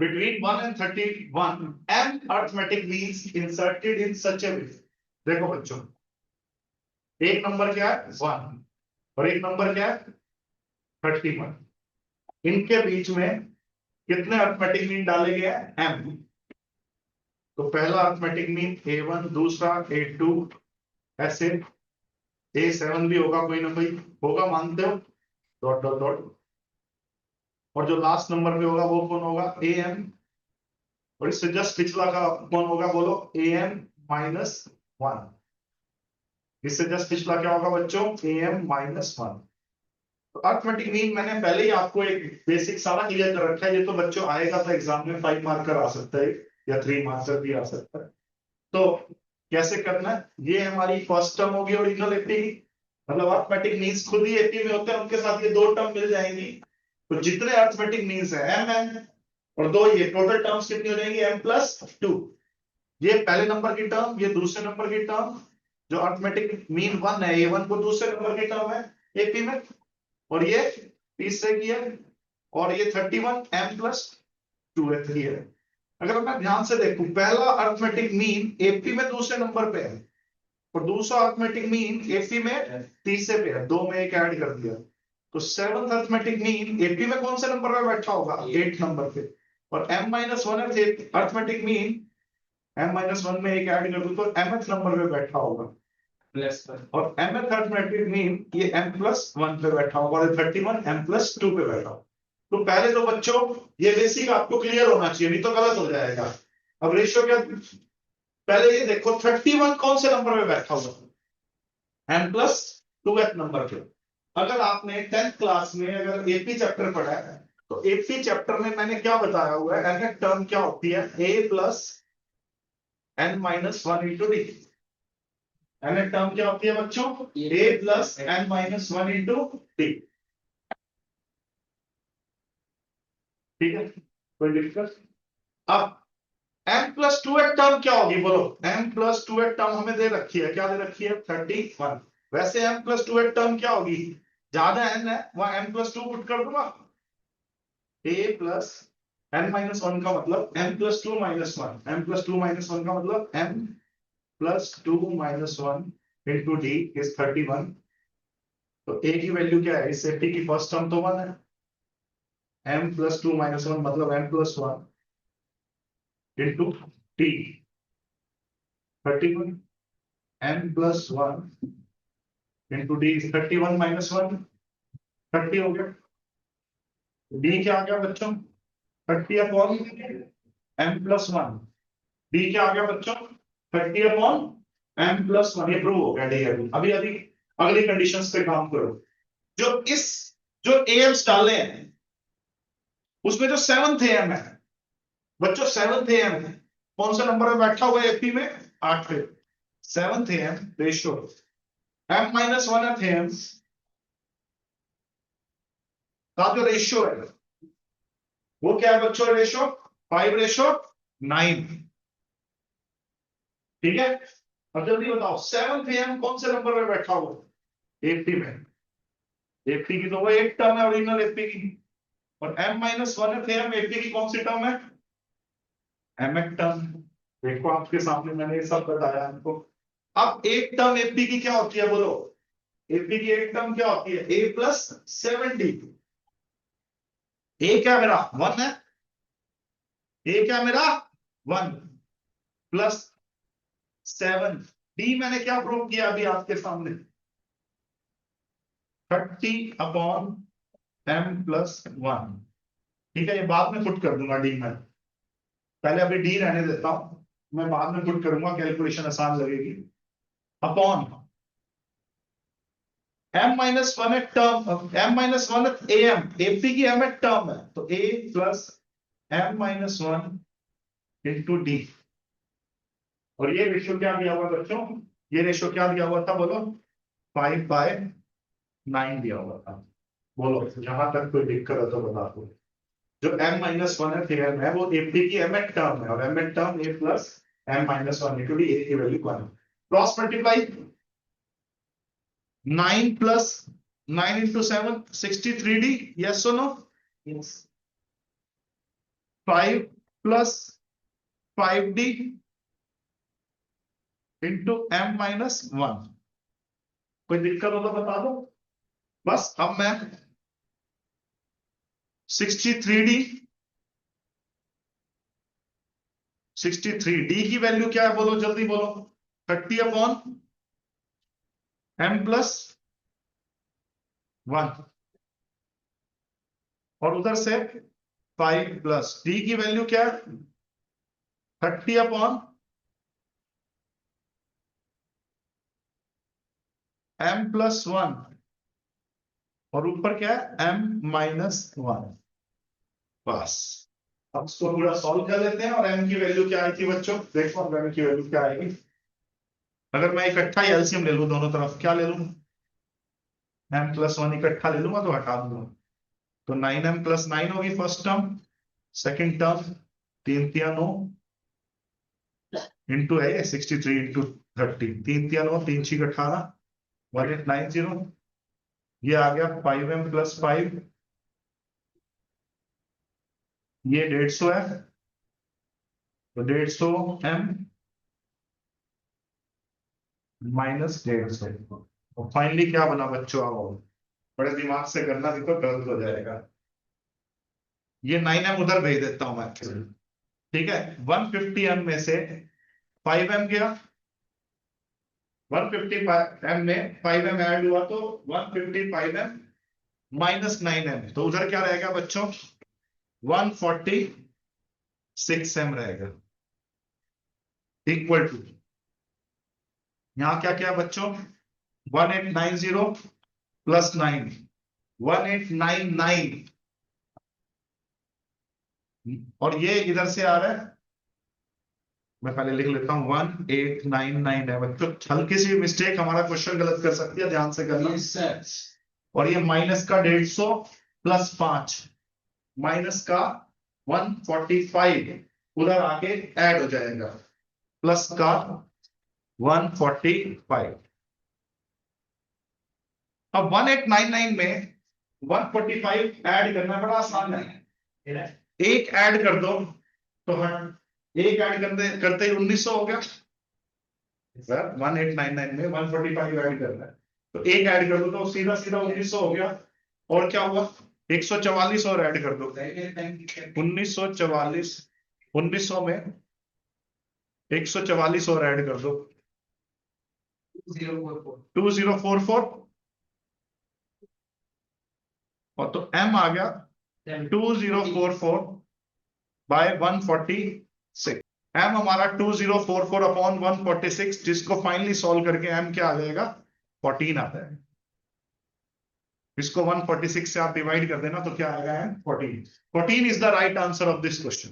between 1 and 31 m arithmetic means inserted in such a way। देखो बच्चों, एक number क्या है 1 और एक नंबर क्या है 31। इनके बीच में कितने अर्थमेटिक मीन डाले गए हैं m। तो पहला अर्थमेटिक मीन a1, दूसरा a2, ऐसे a7 भी होगा, कोई ना कोई होगा, मानते हो, डॉट डॉट डॉट। और जो लास्ट नंबर पे होगा वो कौन होगा am। और इससे जस्ट पिछला का कौन होगा बोलो am -1। इससे जस्ट पिछला क्या होगा बच्चों am -1। तो अर्थमेटिक मीन मैंने पहले ही आपको एक बेसिक सारा क्लियर कर रखा है। ये तो बच्चों आएगा तो एग्जाम में 5 मार्कर आ सकता है या 3 मार्कर भी आ सकता है। तो कैसे करना है, ये हमारी फर्स्ट टर्म होगी ओरिजिनल एपी की, मतलब अर्थमेटिक मीन्स खुद ही एपी में होते हैं, उनके साथ ये दो टर्म मिल जाएंगी। तो जितने अर्थमेटिक मीन्स है एम एम और दो, ये टोटल टर्म्स कितनी हो जाएंगी m+2। ये पहले नंबर की टर्म, ये दूसरे नंबर की टर्म। जो अर्थमेटिक मीन 1 है, a1 को दूसरे नंबर की टर्म है एपी में, और ये तीसरे की है, और ये 31 m+2 है। अगर मैं ध्यान से देखूं, पहला अर्थमेटिक मीन एपी में दूसरे नंबर पे है और दूसरा अर्थमेटिक मीन एपी में तीसरे पे है, दो में एक ऐड कर दिया। तो सेवंथ अर्थमेटिक मीन एपी में कौन से नंबर पे बैठा होगा 8 नंबर पे, और m-1 अर्थमेटिक मीन m-1 में एक ऐड कर दूं तो mth नंबर पे बैठा होगा प्लस पर, और mth अर्थमेटिक मीन ये m+1 पे बैठा होगा और 31 m+2 पे बैठा होगा। तो पहले तो बच्चों ये बेसिक आपको क्लियर होना चाहिए, नहीं तो गलत हो जाएगा। अब रेशियो क्या, पहले ये देखो 31 कौन से नंबर पे बैठा हुआ m+2th नंबर पे। अगर आपने 10th क्लास में अगर एपी चैप्टर पढ़ा है तो एपी चैप्टर में मैंने क्या बताया हुआ है, एन टर्म क्या होती है a+n-1 into D. N term क्या होती है बच्चों a+n-1 इंटू डी। ठीक है, कोई दिक्कत। अब m+2 टर्म क्या होगी बोलो, m+2 टर्म हमें दे रखी है, क्या दे रखी है 31। वैसे m+2 टर्म क्या होगी, ज्यादा n है वहां m+2 पुट कर दूंगा, a+n-1 का मतलब m+2-1, m+2-1 का मतलब m+2-1 इंटू डी इज 31। तो a की वैल्यू क्या है, इस सेफ्टी की फर्स्ट टर्म तो 1 है, m+2-1 मतलब m+1 into T 31, m+1 into D 31 -1 30 हो गया। डी क्या आ गया बच्चों 30/m+1। डी क्या आ गया बच्चों 30/m+1। ये प्रूव हो गया डी। अभी अभी अगली कंडीशंस पे काम करो। जो इस जो एम्स डाले हैं उसमें जो 7th एम है बच्चों, 7th एम है कौन सा नंबर में बैठा हुआ है एपी में 8th। 7th M ratio m-1 M का जो रेशियो है वो क्या है बच्चों, रेशो 5:9। ठीक है, अब जल्दी बताओ 7th एम कौन से नंबर में बैठा हुआ एपी में। एपी की तो वो एक टर्म है ओरिजिनल एपी की, और m-1 एम एपी की कौन सी टर्म है mth टर्म। देखो आपके सामने मैंने ये सब बताया आपको। अब एक टर्म एपी की क्या होती है बोलो, एपी की एक टर्म क्या होती है a+7d। ए क्या मेरा 1 है, ए क्या मेरा 1 +7 डी मैंने क्या प्रूव किया अभी आपके सामने 30/m+1। ठीक है, ये बाद में पुट कर दूंगा डी में, पहले अभी डी रहने देता हूं, मैं बाद में पुट करूंगा, कैलकुलेशन आसान लगेगी। अपॉन m-1 एक टर्म, m-1 am एपी की m एक टर्म है तो a+m-1 इंटू डी। और ये रेशियो क्या दिया हुआ बच्चों, ये रेशियो क्या दिया हुआ था बोलो 5/9 दिया हुआ था। बोलो जहां तक कोई दिक्कत है तो बता दो। जो m-1 थ्योरम है वो एपी की m टर्म है, और m term a+m-1 into D, a की value 1। Cross multiply 9 + 9 × 7 63d, yes और no. Yes. 5 plus 5d into m minus 1। कोई दिक्कत हो तो बता दो। बस अब मैं 63d 63d की वैल्यू क्या है बोलो, जल्दी बोलो। 30 अपॉन m प्लस 1 और उधर से 5 प्लस d की वैल्यू क्या है 30 अपॉन m प्लस 1 और ऊपर क्या है m माइनस 1। बस अब इसको पूरा सॉल्व कर लेते हैं। और m की वैल्यू क्या आई थी बच्चों, देखो m की वैल्यू क्या आएगी। अगर मैं इकट्ठा ही एलसीएम ले लूं दोनों तरफ, क्या ले लूं, m प्लस 1 इकट्ठा ले लूंगा तो हटा दूंगा, तो 9m प्लस 9 होगी first term. Second term 3 3 9 into है 63 इंटू 30, 3 3 9 3 6 18 1890। ये आ गया 5m प्लस 5, ये 150 है तो 150m माइनस 150। और फाइनली क्या बना बच्चों, आओ बड़े दिमाग से करना नहीं तो गलत हो जाएगा। ये 9m उधर भेज देता हूं मैं, ठीक है। 150m में से 5m गया, 155m में 5m ऐड हुआ तो 155m माइनस 9m, तो उधर क्या रहेगा बच्चों 146m रहेगा, इक्वल टू यहां क्या क्या बच्चों 1890 प्लस 9 1899 और ये इधर से आ रहा है, मैं पहले लिख लेता हूं 1899 है बच्चों। हल्की सी मिस्टेक हमारा क्वेश्चन गलत कर सकती है, ध्यान से करना। और ये माइनस का 150 प्लस 5 माइनस का 145 उधर आके ऐड हो जाएगा, प्लस का 145। अब 1899 में 145 ऐड करना बड़ा आसान है, एक ऐड कर दो तो एक ऐड करते करते ही 1900 हो गया सर। 1899 में 145 ऐड करना है तो एक ऐड कर दो तो सीधा सीधा 1900 हो गया। और क्या हुआ 144 और ऐड कर दो 1944, 1900 में 144 और ऐड कर दो 2044 और तो m आ गया 2044 बाय 146। m हमारा 2044 अपॉन 146, जिसको फाइनली सॉल्व करके m क्या आ जाएगा 14 आता है। इसको 146 से आप डिवाइड कर देना तो क्या आएगा m 14। 14 is the right answer of this question.